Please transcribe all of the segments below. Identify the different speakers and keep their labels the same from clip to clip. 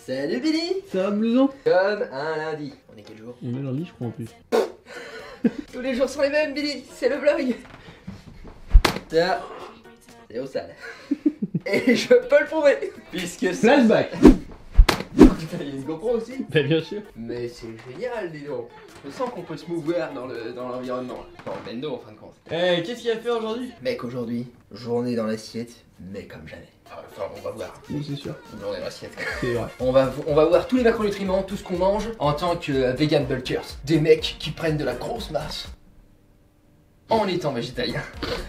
Speaker 1: Salut Billy.
Speaker 2: Ça va, blouson?
Speaker 1: Comme un lundi. On est quel jour?
Speaker 2: On est lundi, je crois, en plus.
Speaker 1: Tous les jours sont les mêmes, Billy. C'est le vlog. Ça, c'est au sale. Et je peux le prouver. Puisque ça...
Speaker 2: Flashback.
Speaker 1: Putain, il y a une GoPro aussi.
Speaker 2: Bah bien sûr.
Speaker 1: Mais c'est génial, dis donc. Je sens qu'on peut se mouvoir dans l'environnement. Dans le bendo, en fin de compte.
Speaker 2: Qu'est-ce qu'il a fait aujourd'hui?
Speaker 1: Mec, aujourd'hui, journée dans l'assiette, mais comme jamais. Enfin, on va voir.
Speaker 2: Oui, c'est sûr.
Speaker 1: Une journée dans l'assiette.
Speaker 2: C'est vrai.
Speaker 1: On va voir tous les macronutriments, tout ce qu'on mange en tant que vegan bulkers. Des mecs qui prennent de la grosse masse en étant végétalien.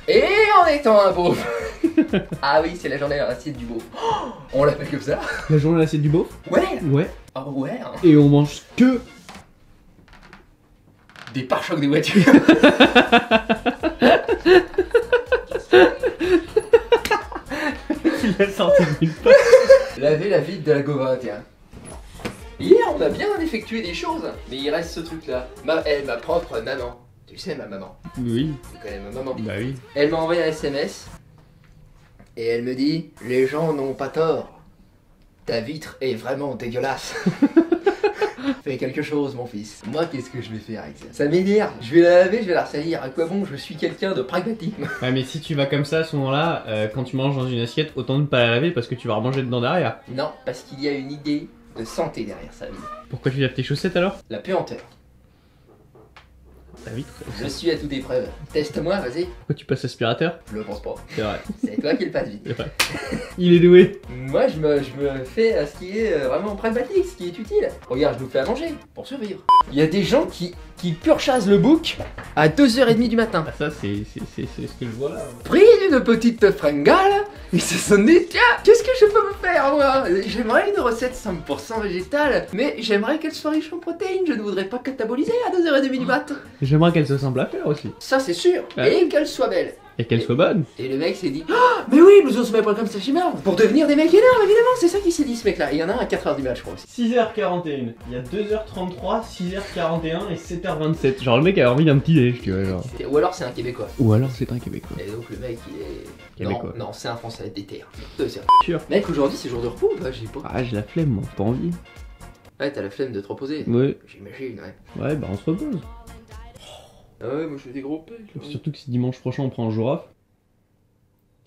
Speaker 1: Et en étant un beauf. Ah oui, c'est la journée dans l'assiette du beauf. Oh, on l'appelle comme ça?
Speaker 2: La journée à l'assiette du beauf?
Speaker 1: Ouais.
Speaker 2: Ouais.
Speaker 1: Ah ouais hein.
Speaker 2: Et on mange que...
Speaker 1: Des pare-chocs de voitures.
Speaker 2: Il a sorti d'une poche.
Speaker 1: Laver la vide de la Go 21. Hier, on a bien effectué des choses, mais il reste ce truc-là. Ma propre maman. Tu sais, ma maman.
Speaker 2: Oui.
Speaker 1: Tu connais ma maman.
Speaker 2: Bah oui.
Speaker 1: Elle m'a envoyé un SMS et elle me dit: les gens n'ont pas tort. Ta vitre est vraiment dégueulasse. Fais quelque chose, mon fils. Moi, qu'est-ce que je vais faire avec ça? Ça m'énerve. Je vais la laver, je vais la ressalir. À quoi bon? Je suis quelqu'un de pragmatique.
Speaker 2: Ouais, mais si tu vas comme ça à ce moment-là, quand tu manges dans une assiette, autant ne pas la laver parce que tu vas remanger dedans derrière.
Speaker 1: Non, parce qu'il y a une idée de santé derrière ça.
Speaker 2: Pourquoi tu laves tes chaussettes alors?
Speaker 1: La puanteur.
Speaker 2: Ta vitre.
Speaker 1: Je suis à toute épreuve. Teste-moi, vas-y.
Speaker 2: Pourquoi tu passes aspirateur?
Speaker 1: Je le pense pas.
Speaker 2: C'est vrai.
Speaker 1: C'est toi qui le passe vite.
Speaker 2: C'est vrai. Il est doué.
Speaker 1: Moi, je me fais à ce qui est vraiment pragmatique, ce qui est utile. Regarde, je nous fais à manger pour survivre. Il y a des gens qui purchasent le book à 2h30 du matin.
Speaker 2: Ah, ça, c'est ce que je vois là.
Speaker 1: Pris d'une petite fringale, ils se sont dit: tiens, qu'est-ce que je peux me faire moi? J'aimerais une recette 100% végétale, mais j'aimerais qu'elle soit riche en protéines. Je ne voudrais pas cataboliser à 2h30 du matin.
Speaker 2: J'aimerais qu'elle se semble à faire aussi.
Speaker 1: Ça, c'est sûr.
Speaker 2: Ah.
Speaker 1: Et qu'elle soit belle.
Speaker 2: Et qu'elle soit bonne.
Speaker 1: Et le mec s'est dit: oh, mais oui, nous on se met pas comme ça chez moi. Pour devenir des mecs énormes, évidemment, c'est ça qui s'est dit ce mec là. Et il y en a un à 4h du match, je crois aussi.
Speaker 2: 6h41, il y a 2h33, 6h41 et 7h27. Genre le mec a envie d'un petit déj, tu vois, genre.
Speaker 1: Ou alors c'est un Québécois.
Speaker 2: Ou alors c'est un Québécois.
Speaker 1: Et donc le mec il est...
Speaker 2: Québécois.
Speaker 1: Non, c'est un Français déter.
Speaker 2: Sûr.
Speaker 1: Mec, aujourd'hui c'est jour de repos ou pas? J'ai pas.
Speaker 2: Ah, j'ai la flemme, moi, pas envie.
Speaker 1: Ouais, t'as la flemme de te reposer.
Speaker 2: Ouais.
Speaker 1: J'imagine, ouais.
Speaker 2: Ouais, bah on se repose.
Speaker 1: Ah ouais, moi je fais des gros pecs.
Speaker 2: Surtout que si dimanche prochain on prend un jour off,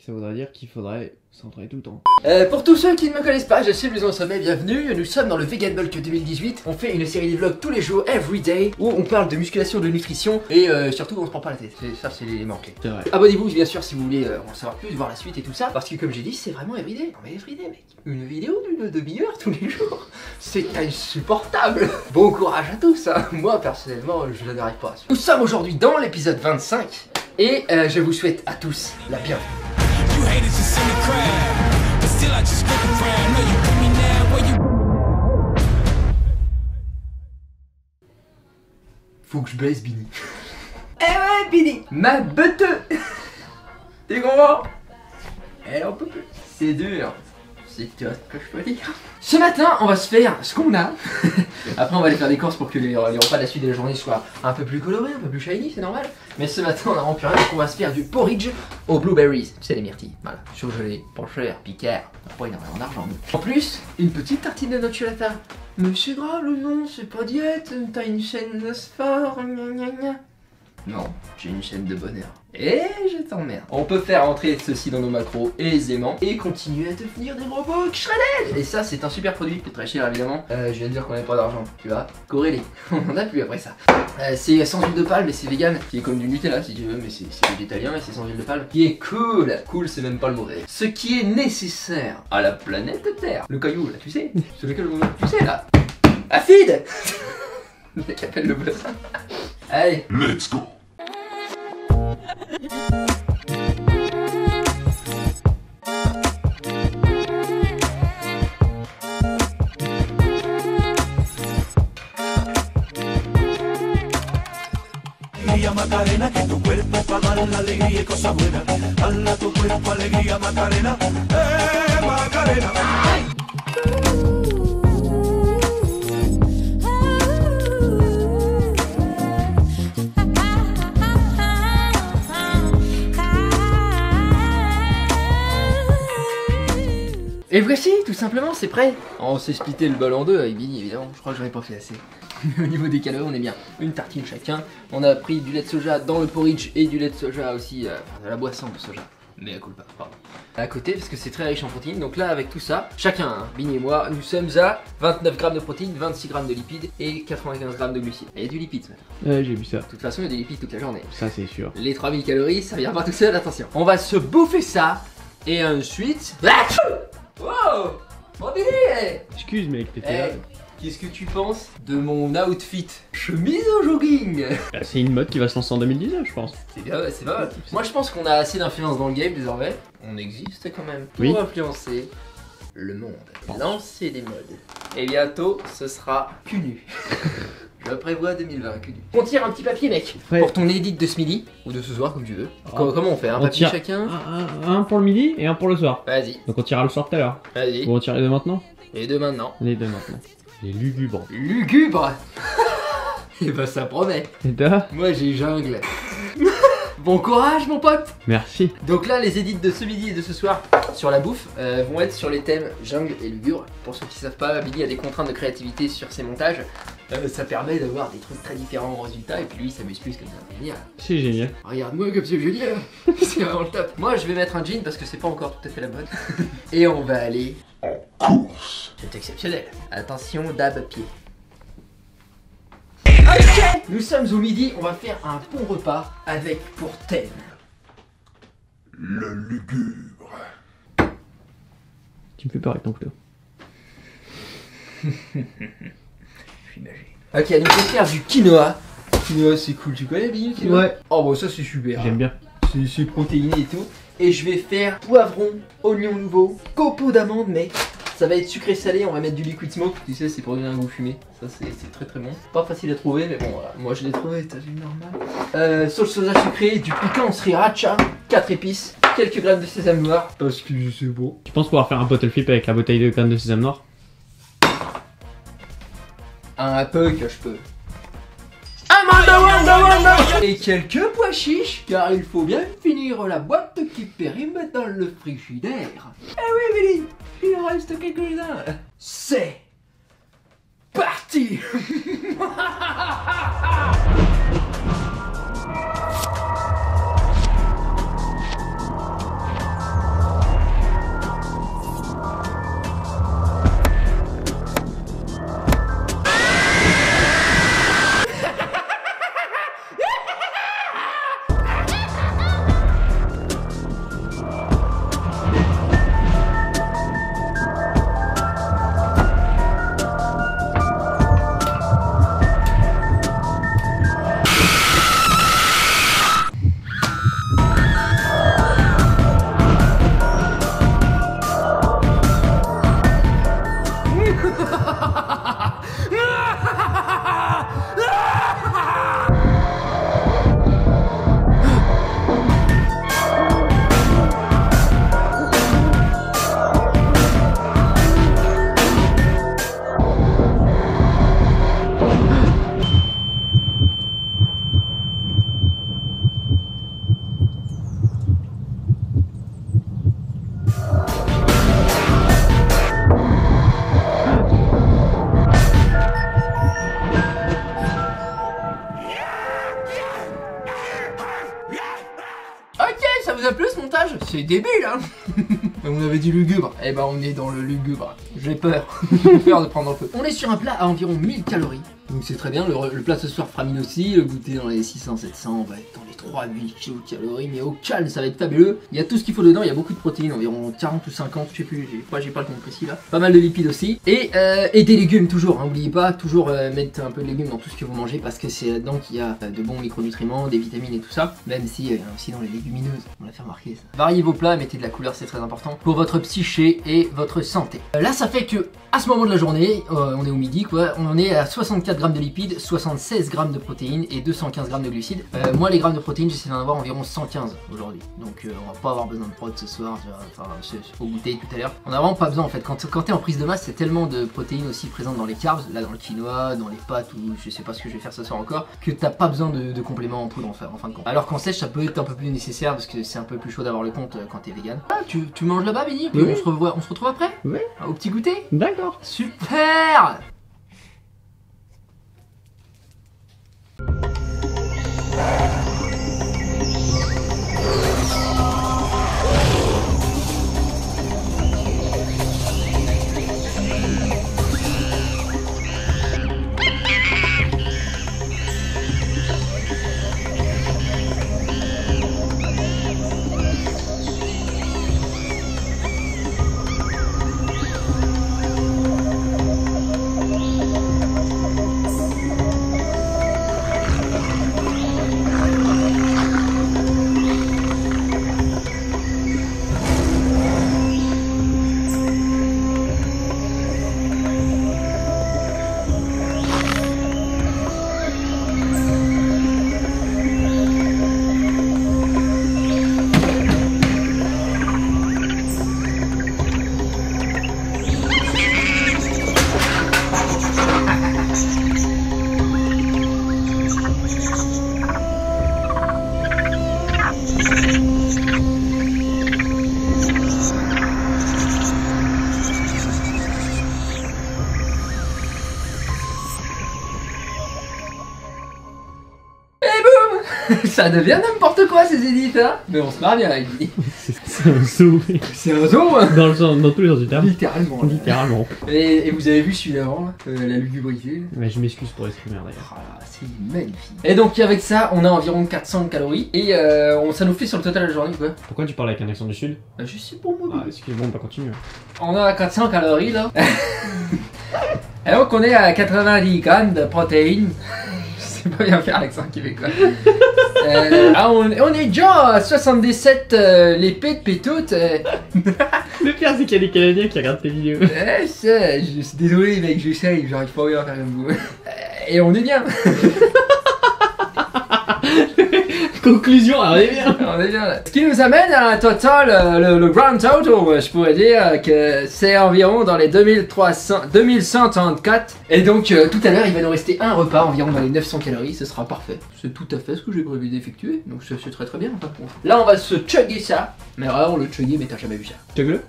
Speaker 2: ça voudrait dire qu'il faudrait s'entraîner tout le temps.
Speaker 1: Pour tous ceux qui ne me connaissent pas, je suis Blouson Sommet, bienvenue. Nous sommes dans le Vegan Bulk 2018. On fait une série de vlogs tous les jours, every day, où on parle de musculation, de nutrition et surtout on se prend pas la tête. Ça, c'est l'élément clé.
Speaker 2: C'est vrai.
Speaker 1: Abonnez-vous bien sûr si vous voulez en savoir plus, voir la suite et tout ça, parce que comme j'ai dit, c'est vraiment everyday. Non mais everyday, mec. Une vidéo d'une demi-heure tous les jours, c'est insupportable. Bon courage à tous, hein. Moi personnellement, je n'arrive pas. Nous sommes aujourd'hui dans l'épisode 25 et je vous souhaite à tous la bienvenue. Faut que je baisse Billy. Eh ouais Billy, ma beuteux. T'es comprends? Elle en peut plus. C'est dur. C'est tu vois ce que je peux dire. Ce matin, on va se faire ce qu'on a. Après, on va aller faire des courses pour que les repas de la suite de la journée soient un peu plus colorés, un peu plus shiny, c'est normal. Mais ce matin, on a vraiment plus rien, donc on va se faire du porridge aux blueberries. Tu sais, les myrtilles. Voilà, surgelé, pas cher, picard. Pas énormément d'argent. En plus, une petite tartine de nocciolata. Mais c'est grave, non, c'est pas diète. T'as une chaîne de sport, gna gna gna. Non, j'ai une chaîne de bonheur. Et je t'emmerde. On peut faire entrer ceci dans nos macros aisément et continuer à devenir des robots shredded. Et ça, c'est un super produit, c'est très cher évidemment. Je viens de dire qu'on n'avait pas d'argent, tu vois. Corrélé, on en a plus après ça. C'est sans huile de palme, mais c'est vegan, qui est comme du Nutella si tu veux, mais c'est végétalien et c'est sans huile de palme. Qui est cool. Cool, c'est même pas le mot. Ce qui est nécessaire à la planète Terre. Le caillou là, tu sais, sur lequel on... Tu sais là. Afid. Le mec appelle le boss. Allez,
Speaker 3: let's go.
Speaker 4: Macarena, que tu cuerpo para dar la alegría y cosas buenas. Hala tu cuerpo, alegría, Macarena, Macarena.
Speaker 1: Et voici, tout simplement, c'est prêt. On s'est splitté le bol en deux avec Billy, évidemment. Je crois que j'en ai pas fait assez. Au niveau des calories, on est bien. Une tartine chacun. On a pris du lait de soja dans le porridge et du lait de soja aussi, de la boisson de soja. Mais à culpa, pardon. À côté, parce que c'est très riche en protéines. Donc là, avec tout ça, chacun, hein, Billy et moi, nous sommes à 29 grammes de protéines, 26 grammes de lipides et 95 grammes de glucides. Il y a du lipide ce matin.
Speaker 2: Ouais, j'ai vu ça.
Speaker 1: De toute façon, il y a des lipides toute la journée.
Speaker 2: Ça, c'est sûr.
Speaker 1: Les 3000 calories, ça vient pas tout seul, attention. On va se bouffer ça. Et ensuite... Wow! Bon Billy!
Speaker 2: Excuse, mec, t'étais là.
Speaker 1: Qu'est-ce que tu penses de mon outfit? Chemise au jogging.
Speaker 2: C'est une mode qui va se lancer en 2019, je pense.
Speaker 1: C'est bien, c'est pas mal. Moi je pense qu'on a assez d'influence dans le game désormais. On existe quand même pour influencer le monde. Lancer des modes. Et bientôt ce sera cul nu. Je prévois 2020 cul nu. On tire un petit papier mec pour ton edit de ce midi ou de ce soir comme tu veux. Comment on fait? Un papier chacun?
Speaker 2: Un pour le midi et un pour le soir.
Speaker 1: Vas-y.
Speaker 2: Donc on tirera le soir tout à l'heure.
Speaker 1: Vas-y.
Speaker 2: Ou on tire les deux maintenant?
Speaker 1: Les deux maintenant.
Speaker 2: Les deux maintenant. Les lugubres.
Speaker 1: Lugubre. Et bah ça promet.
Speaker 2: Et toi?
Speaker 1: Moi j'ai jungle. Bon courage mon pote.
Speaker 2: Merci.
Speaker 1: Donc là les édits de ce midi et de ce soir sur la bouffe vont être sur les thèmes jungle et lugubre. Pour ceux qui savent pas, Billy a des contraintes de créativité sur ses montages. Ça permet d'avoir des trucs très différents en résultat et puis lui il s'amuse plus comme ça. Génial.
Speaker 2: C'est génial.
Speaker 1: Regarde-moi comme c'est génial. C'est vraiment le top. Moi je vais mettre un jean parce que c'est pas encore tout à fait la mode. Et on va aller en course. C'est exceptionnel. Attention, dab pied. Ok, nous sommes au midi, on va faire un bon repas avec pour thème
Speaker 4: Le lugubre.
Speaker 2: Tu me fais peur avec ton couteau.
Speaker 1: Je suis magique. Ok, donc je vais faire du quinoa. Quinoa c'est cool, tu connais Billy le quinoa? Ouais. Oh bon ça c'est super.
Speaker 2: J'aime bien.
Speaker 1: C'est protéiné et tout. Et je vais faire poivron, oignon nouveau, copeaux d'amande mais ça va être sucré salé, on va mettre du liquid smoke, tu sais c'est pour donner un goût fumé. Ça c'est très très bon. Pas facile à trouver mais bon voilà. Moi je l'ai trouvé, t'as vu normal. Sauce soja sucrée, du piquant sriracha, 4 épices, quelques grammes de sésame noir. Parce que c'est bon.
Speaker 2: Tu penses pouvoir faire un bottle flip avec la bouteille de graines de sésame noir?
Speaker 1: Un peu que je peux. Et quelques pois chiches, car il faut bien finir la boîte qui périme dans le frigidaire. Eh oui Billy, il reste quelques-uns. C'est parti. C'est débile hein. On avait dit lugubre, et ben on est dans le lugubre. J'ai peur, j'ai peur de prendre un peu. On est sur un plat à environ 1000 calories. Donc c'est très bien, le plat ce soir fera mine aussi, le goûter dans les 600-700, on va être dans les 3000 kilocalories, mais au calme ça va être fabuleux. Il y a tout ce qu'il faut dedans, il y a beaucoup de protéines, environ 40 ou 50, je sais plus, j'ai pas le compte précis là. Pas mal de lipides aussi, et des légumes toujours, hein, n'oubliez pas, toujours mettre un peu de légumes dans tout ce que vous mangez, parce que c'est là-dedans qu'il y a de bons micronutriments, des vitamines et tout ça, même si il y a aussi dans les légumineuses, on l'a fait remarquer ça. Variez vos plats, mettez de la couleur, c'est très important, pour votre psyché et votre santé. Là ça fait que, à ce moment de la journée, on est au midi quoi, on est à 64 24 grammes de lipides, 76 grammes de protéines et 215 grammes de glucides. Moi les grammes de protéines j'essaie d'en avoir environ 115 aujourd'hui. Donc on va pas avoir besoin de prot ce soir, enfin au goûter tout à l'heure. On a vraiment pas besoin en fait. Quand t'es en prise de masse, c'est tellement de protéines aussi présentes dans les carbs, là dans le quinoa, dans les pâtes ou je sais pas ce que je vais faire ce soir encore, que t'as pas besoin de compléments en poudre en fin de compte. Alors qu'en sèche ça peut être un peu plus nécessaire parce que c'est un peu plus chaud d'avoir le compte quand t'es vegan. Ah, tu manges là-bas Benny?
Speaker 2: Oui.
Speaker 1: On se retrouve après?
Speaker 2: Oui.
Speaker 1: Au petit goûter?
Speaker 2: D'accord.
Speaker 1: Super! Ça devient n'importe quoi ces édits, hein. Mais on se marre bien avec lui.
Speaker 2: C'est un zoo.
Speaker 1: C'est un zoo, hein.
Speaker 2: Dans tous les sens du terme.
Speaker 1: Littéralement. Là.
Speaker 2: Littéralement.
Speaker 1: Et vous avez vu celui d'avant, la lugubrité.
Speaker 2: Mais je m'excuse pour l'exprimer d'ailleurs.
Speaker 1: Ah, c'est magnifique. Et donc avec ça, on a environ 400 calories. Et ça nous fait sur le total de la journée quoi.
Speaker 2: Pourquoi tu parles avec un accent du sud?
Speaker 1: Je sais pas moi.
Speaker 2: Ah, excuse-moi, on va continuer.
Speaker 1: On a 400 calories là. Et donc on est à 90 grammes de protéines. Je sais pas bien faire l'accent québécois. On est déjà à 77 l'épée de pétoute.
Speaker 2: Le pire, c'est qu'il y a des Canadiens qui regardent tes vidéos.
Speaker 1: Je suis désolé mec, j'essaye, j'arrive pas à faire comme vous. Et on est bien.
Speaker 2: Conclusion, on est bien.
Speaker 1: On est bien là. Ce qui nous amène à un total, le grand total, je pourrais dire que c'est environ dans les 2134. Et donc tout à l'heure il va nous rester un repas environ dans les 900 calories, ce sera parfait. C'est tout à fait ce que j'ai prévu d'effectuer, donc c'est très très bien en fin de compte. Là on va se chugger ça, mais vraiment le chugger, mais t'as jamais vu ça.
Speaker 2: Chug-le.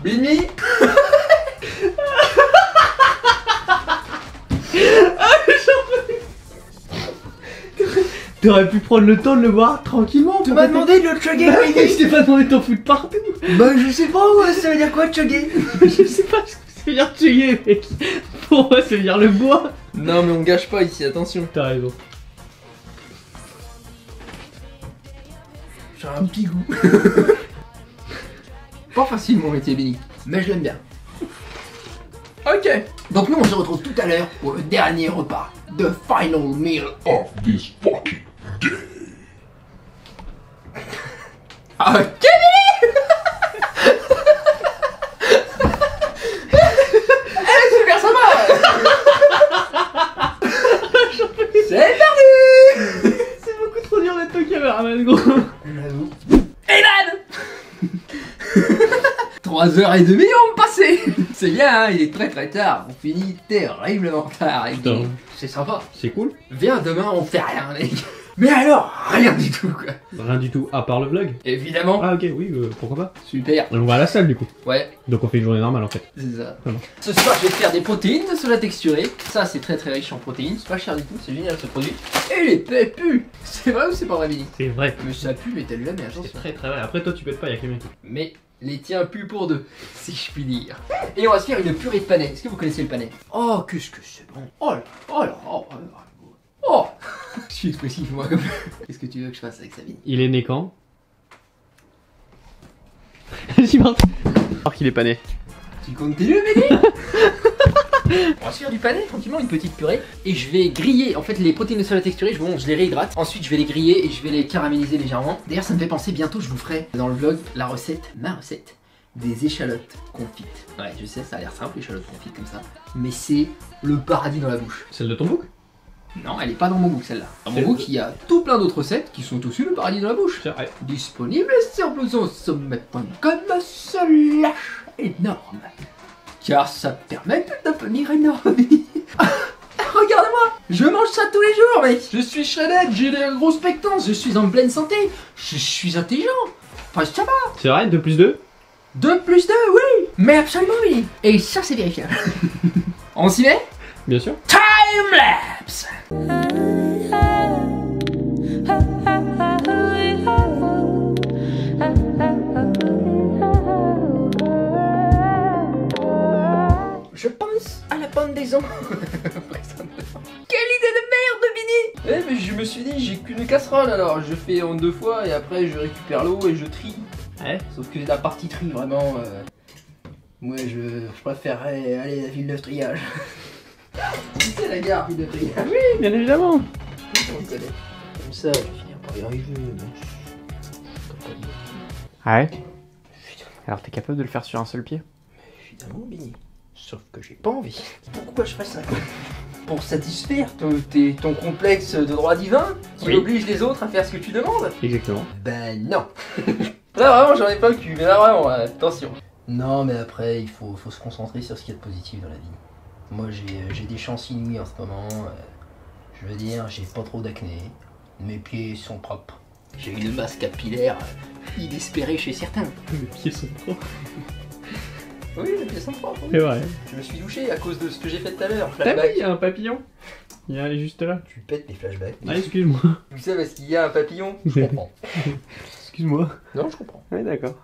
Speaker 1: Bini.
Speaker 2: T'aurais pu prendre le temps de le voir tranquillement.
Speaker 1: Tu m'as demandé de le chugger, Bini.
Speaker 2: Je t'ai pas demandé de t'en foutre partout.
Speaker 1: Bah je sais pas, ouais, ça veut dire quoi chugger?
Speaker 2: Je sais pas ce que ça veut dire chugger, mec. Pour moi, ça veut dire le bois.
Speaker 1: Non mais on gâche pas ici, attention.
Speaker 2: T'as raison.
Speaker 1: J'ai un petit goût. Pas facile mon métier Bini, mais je l'aime bien. Ok. Donc nous on se retrouve tout à l'heure pour le dernier repas. The final meal
Speaker 4: Of this fucking day.
Speaker 1: Ok super sympa. C'est parti.
Speaker 2: C'est beaucoup trop dur d'être au caméraman, gros.
Speaker 1: Evan 3h30 ont passé. C'est bien, hein, il est très très tard. On finit terriblement tard.
Speaker 2: Putain.
Speaker 1: C'est sympa.
Speaker 2: C'est cool.
Speaker 1: Viens demain, on fait rien, mec. Mais alors, rien du tout, quoi.
Speaker 2: Rien du tout, à part le vlog.
Speaker 1: Évidemment.
Speaker 2: Ah ok, oui, pourquoi pas.
Speaker 1: Super.
Speaker 2: On va à la salle du coup.
Speaker 1: Ouais,
Speaker 2: Donc on fait une journée normale en fait.
Speaker 1: c'est ça.
Speaker 2: Vraiment.
Speaker 1: Ce soir, je vais te faire des protéines de soda texturée. Ça, c'est très très riche en protéines. C'est pas cher du tout, c'est génial ce produit. Et les pépus. C'est vrai ou c'est pas vrai, Billy?
Speaker 2: C'est vrai.
Speaker 1: Mais ça pue, mais t'as jamais,
Speaker 2: C'est
Speaker 1: attention.
Speaker 2: très très vrai. Après toi tu pètes pas, y'a que les mecs.
Speaker 1: Mais les tiens puent pour deux, si je puis dire. Et on va se faire une purée de panais. Est-ce que vous connaissez le panais? Oh, qu'est-ce que c'est bon. Oh là, oh là, oh là. Oh. Je suis expressif moi comme. Qu'est-ce que tu veux que je fasse avec Sabine?
Speaker 2: Il est né quand? Vas-y, Marc. Alors qu'il est pas né.
Speaker 1: Tu continues, Billy? On va se faire du panais tranquillement, une petite purée. Et je vais griller, en fait les protéines de soja texturées, je les réhydrate. Ensuite je vais les griller et je vais les caraméliser légèrement. D'ailleurs ça me fait penser, bientôt je vous ferai dans le vlog la recette, ma recette des échalotes confites. Ouais je sais, ça a l'air simple, échalotes confites comme ça. Mais c'est le paradis dans la bouche.
Speaker 2: Celle de ton book?
Speaker 1: Non, elle est pas dans mon book celle-là. Dans mon book il y a tout plein d'autres recettes qui sont aussi le paradis dans la bouche.
Speaker 2: C'est vrai.
Speaker 1: Disponible sur blousonsommet.com, slash énorme. Car ça permet de devenir énorme. Regarde-moi, je mange ça tous les jours, mec. Je suis shredded, j'ai des grosses pectens, je suis en pleine santé, je suis intelligent. Enfin, ça va.
Speaker 2: C'est vrai, 2 plus 2?
Speaker 1: 2 plus 2, oui. Mais absolument, oui. Et ça, c'est vérifiable. On s'y met?
Speaker 2: Bien sûr.
Speaker 1: Time lapse. Je pense à la pendaison. Quelle idée de merde, Bini! Eh mais je me suis dit, j'ai qu'une casserole alors je fais en 2 fois et après je récupère l'eau et je trie.
Speaker 2: Ouais.
Speaker 1: Sauf que la partie tri vraiment... moi je préférerais aller à Villeneuve-Triage. C'est la gare Villeneuve-Triage.
Speaker 2: Oui, bien évidemment.
Speaker 1: On le connaît. Comme ça, je vais finir par y arriver.
Speaker 2: Ouais. Alors t'es capable de le faire sur un seul pied?
Speaker 1: Évidemment, Bini. Sauf que j'ai pas envie. Pourquoi je fais ça? Pour satisfaire ton complexe de droit divin qui oblige les autres à faire ce que tu demandes?
Speaker 2: Exactement.
Speaker 1: Ben non. Là vraiment j'en ai pas le cul, mais là vraiment, attention. Non mais après il faut se concentrer sur ce qu'il y a de positif dans la vie. Moi j'ai des chances inouïes en ce moment. Je veux dire, j'ai pas trop d'acné. Mes pieds sont propres. J'ai une masse capillaire inespérée chez certains.
Speaker 2: Mes pieds sont propres.
Speaker 1: Oui, les pieds sont propres.
Speaker 2: C'est vrai.
Speaker 1: Je me suis douché à cause de ce que j'ai fait tout à l'heure.
Speaker 2: T'as vu, il y a un papillon. Il est juste là.
Speaker 1: Tu pètes les flashbacks.
Speaker 2: Ah, excuse-moi.
Speaker 1: Tout ça parce qu'il y a un papillon. Je comprends.
Speaker 2: Excuse-moi.
Speaker 1: Non, je comprends.
Speaker 2: Ouais, d'accord.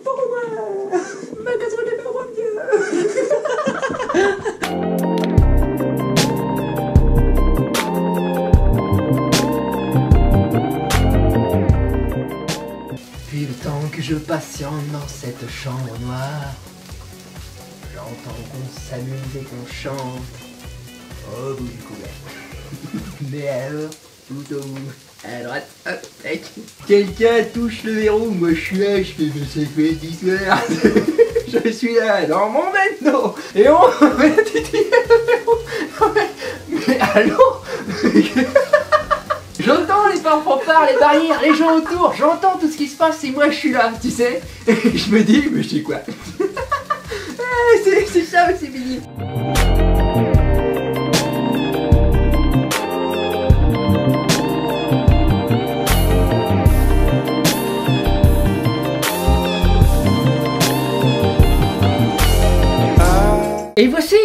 Speaker 1: Pourquoi ma casserole n'est pas roi Puis le temps que je patiente dans cette chambre noire, j'entends qu'on s'amuse et qu'on chante au bout du couvert. Mais alors, plutôt à droite, hop, tac. Quelqu'un touche le verrou, moi je suis là, je fais mais c'est quoi cette histoire? Je suis là dans mon métro et on va titiller le verrou. Mais allô? J'entends les fanfares, les barrières, les gens autour, j'entends tout ce qui se passe et moi je suis là, tu sais. Et je me dis, mais je sais quoi? C'est ça aussi, Billy. Et voici!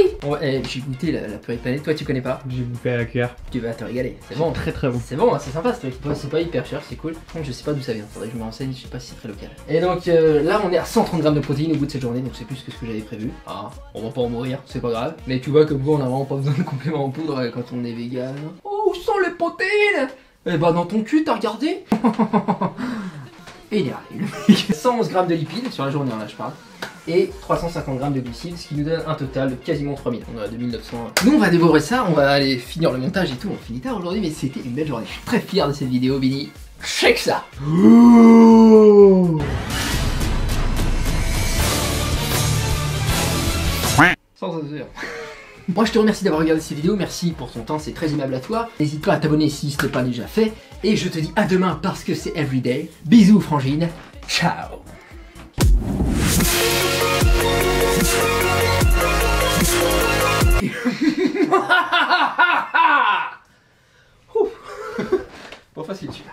Speaker 1: J'ai goûté la purée de panais, toi tu connais pas?
Speaker 2: J'ai bouffé à la cuillère.
Speaker 1: Tu vas te régaler, c'est bon.
Speaker 2: Très très bon.
Speaker 1: C'est bon, c'est sympa ce truc. C'est pas hyper cher, c'est cool. Donc je sais pas d'où ça vient, faudrait que je me renseigne, je sais pas si c'est très local. Et donc là on est à 130 grammes de protéines au bout de cette journée, donc c'est plus que ce que j'avais prévu. Ah, on va pas en mourir, c'est pas grave. Mais tu vois comme quoi on a vraiment pas besoin de compléments en poudre quand on est vegan. Oh, où sont les protéines? Eh bah dans ton cul, t'as regardé? Et il est arrivé le mec. 111 grammes de lipides sur la journée, là je parle. Et 350 grammes de glucides, ce qui nous donne un total de quasiment 3000. On est à 2900. Nous on va dévorer ça, on va aller finir le montage et tout, on finit tard aujourd'hui, mais c'était une belle journée. Je suis très fier de cette vidéo, Bini. Check ça. Sans oseur. Moi je te remercie d'avoir regardé cette vidéo, merci pour ton temps, c'est très aimable à toi. N'hésite pas à t'abonner si ce n'est pas déjà fait. Et je te dis à demain parce que c'est everyday. Bisous frangine, ciao. Pas facile celui-là.